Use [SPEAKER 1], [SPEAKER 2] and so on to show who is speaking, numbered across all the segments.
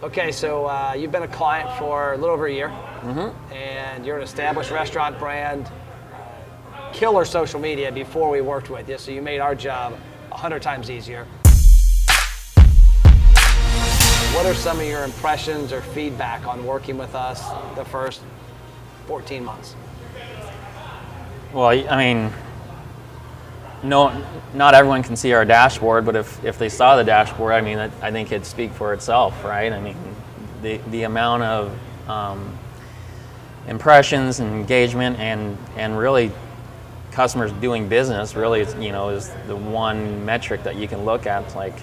[SPEAKER 1] Okay, so you've been a client for a little over a year,
[SPEAKER 2] Mm-hmm.
[SPEAKER 1] and you're an established restaurant brand, killer social media before we worked with you, so you made our job 100 times easier. What are some of your impressions or feedback on working with us the first 14 months?
[SPEAKER 2] Well, I mean, no, not everyone can see our dashboard, but if they saw the dashboard, I mean, I think it'd speak for itself, right? I mean, the amount of impressions and engagement and really customers doing business really is, is the one metric that you can look at. It's like,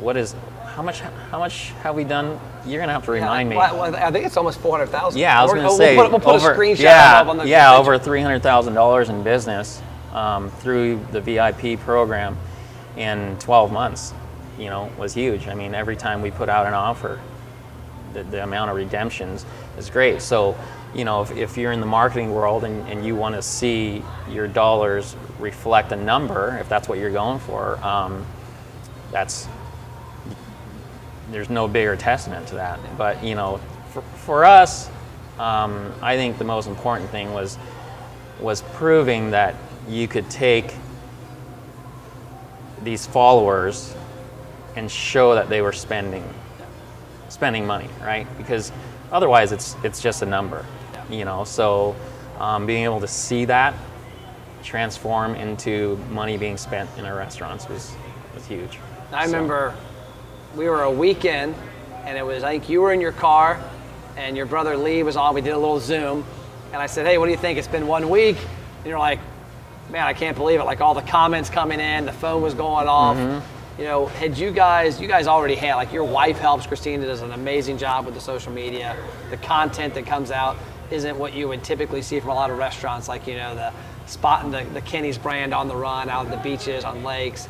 [SPEAKER 2] how much have we done? You're gonna have to remind me.
[SPEAKER 1] Well, I think it's almost 400,000.
[SPEAKER 2] Yeah, I was gonna say
[SPEAKER 1] we'll put a screenshot up on the page.
[SPEAKER 2] over $300,000 in business through the VIP program in 12 months. Was huge. I mean, every time we put out an offer, the amount of redemptions is great. So, if you're in the marketing world and you want to see your dollars reflect a number, if that's what you're going for, there's no bigger testament to that. But for us, I think the most important thing was proving that you could take these followers and show that they were spending money, right? Because otherwise it's just a number, So being able to see that transform into money being spent in our restaurants was huge.
[SPEAKER 1] I remember we were a weekend, and it was, I think you were in your car, and your brother Lee was on. We did a little Zoom, and I said, "Hey, what do you think? It's been 1 week." And you're like, "Man, I can't believe it!" Like all the comments coming in, the phone was going off.
[SPEAKER 2] Mm-hmm.
[SPEAKER 1] Had you guys already had, like, your wife helps. Christina does an amazing job with the social media. The content that comes out isn't what you would typically see from a lot of restaurants, like the spotting the Kenny's brand on the run, out at the beaches, on lakes,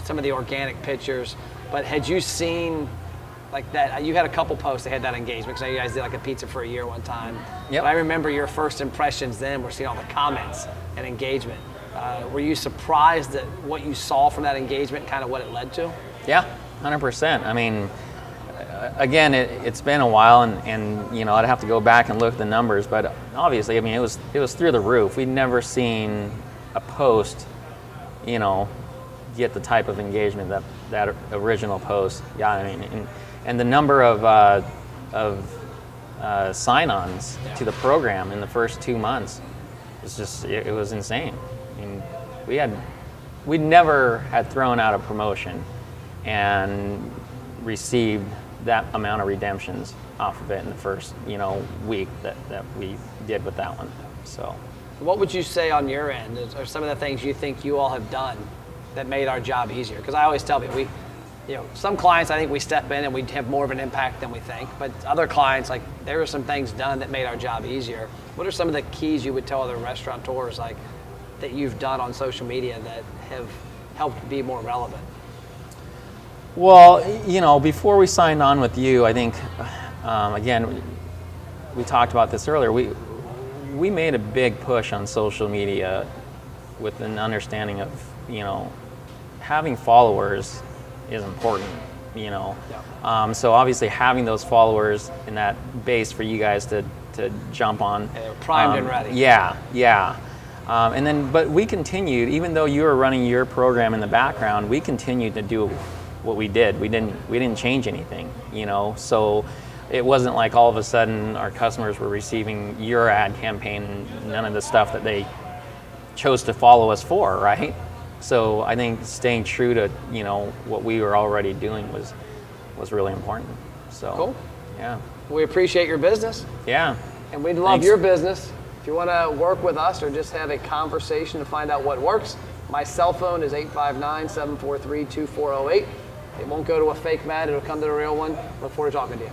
[SPEAKER 1] some of the organic pictures. But had you seen like that? You had a couple posts that had that engagement, because I know you guys did like a pizza for a year one time.
[SPEAKER 2] Yep.
[SPEAKER 1] But I remember your first impressions then were seeing all the comments and engagement. Were you surprised at what you saw from that engagement, kind of what it led to?
[SPEAKER 2] Yeah, 100%. I mean, again, it's been a while, and I'd have to go back and look at the numbers, but obviously, I mean, it was through the roof. We'd never seen a post, get the type of engagement that original post. Yeah, I mean, and the number of sign-ons to the program in the first 2 months was just, it was insane. I mean, we'd never had thrown out a promotion and received that amount of redemptions off of it in the first week that we did with that one. So
[SPEAKER 1] what would you say on your end are some of the things you think you all have done that made our job easier? Because I always tell people, some clients, I think we step in and we have more of an impact than we think, but other clients, like, there were some things done that made our job easier. What are some of the keys you would tell other restaurateurs, like, that you've done on social media that have helped be more relevant?
[SPEAKER 2] Well, before we signed on with you, I think, again, we talked about this earlier, we made a big push on social media with an understanding of, having followers is important,
[SPEAKER 1] Yeah.
[SPEAKER 2] So obviously having those followers in that base for you guys to jump on.
[SPEAKER 1] And they're primed and ready.
[SPEAKER 2] Yeah. But we continued, even though you were running your program in the background, we continued to do what we did. We didn't change anything, So it wasn't like all of a sudden our customers were receiving your ad campaign and none of the stuff that they chose to follow us for, right? So I think staying true to what we were already doing was really important. So
[SPEAKER 1] cool.
[SPEAKER 2] Yeah.
[SPEAKER 1] We appreciate your business.
[SPEAKER 2] Yeah.
[SPEAKER 1] And we'd love your business. If you want to work with us or just have a conversation to find out what works, my cell phone is 859-743-2408. It won't go to a fake Matt, it'll come to the real one. Look forward to talking to you.